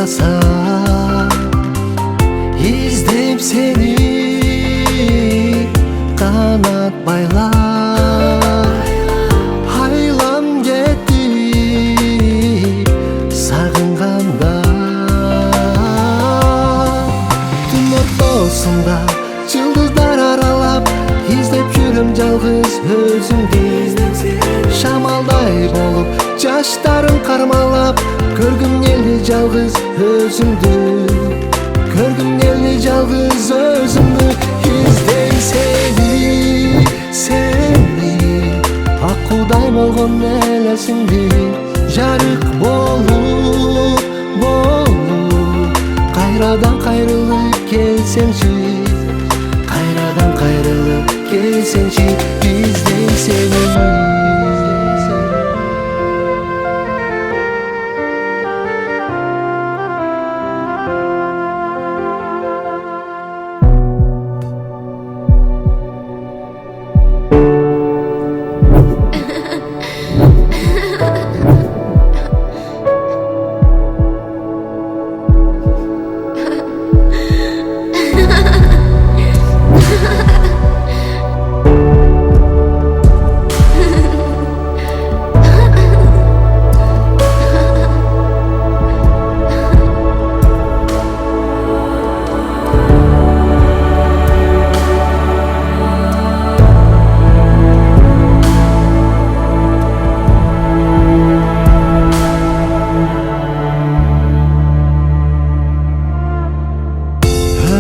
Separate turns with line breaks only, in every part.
yasa, izleyip seni kanat bayla. Haylam gitti sağınganda, tüm ortasında yıldızlar aralap izlep yürüm жалгыз özümdü. Şamalday bolup жаштарым кармалап көргүм келди жалгыз өзүмдү. Көргүм келди жалгыз өзүмдү. İzdeyim seni акуудай болгон элесиңди. Жарык болуп кайрадан кайрылып келсеңчи, кайрадан кайрылып келсеңчи. İzdeyim seni.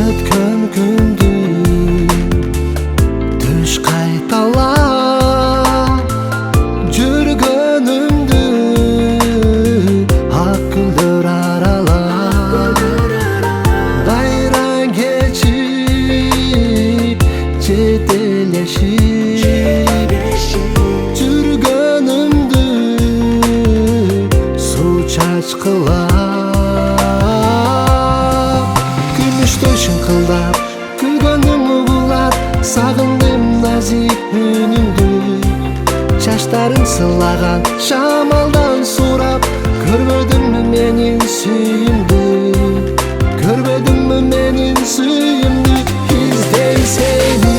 Өткөн күндү түш кайталап, жүргөнүмдү ак гүлдөр аралап, дайра кечип жетелешип, жүргөнүмдү суу чачкылап, күмүштөй шыңкылдап күлгөнүм угулап, сагындым назик үнүңдү. Чачтарың сыллаган шамалдан сурап, көрбөдүңбү менин сүйүмдү, көрбөдүңбү менин сүйүмдү. İzdeyim seni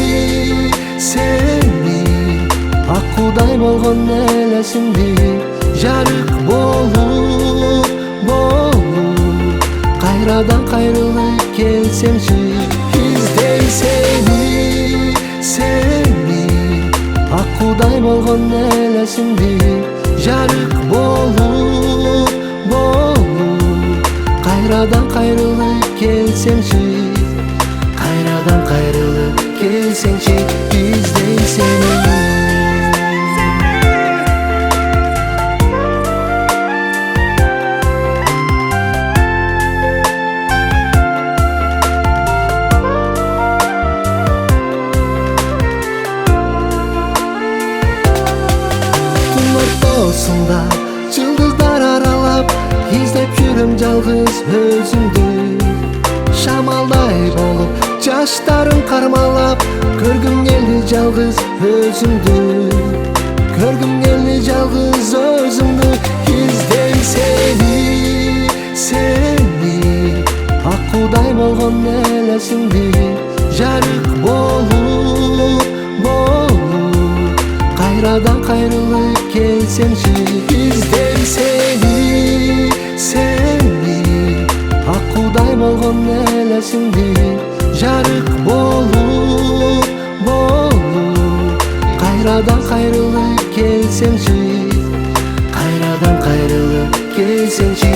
акуудай болгон элесиңди. Жарык болуп кайрадан кайрылып келсеңчи. İzdeyim seni акуудай болгон элесиңди. Жарык болуп кайрадан кайрылып келсеңчи, кайрадан кайрылып келсеңчи. İzdeyim seni. Ortasında yıldızlar aralap izlep yürüm жалгыз özümdü. Şamalday bolup жаштарым кармалап, көргүм келди жалгыз өзүмдү. Көргүm келди жалгыз өзүмдү. İzdeyim seni акуудай болгон элесиңди. Жарык болуп кайрадан кайрылып келсеңчи. İzdeyim seni акуудай болгон элесиңди. Жарык болуп кайрадан кайрылып келсеңчи, кайрадан кайрылып келсеңчи.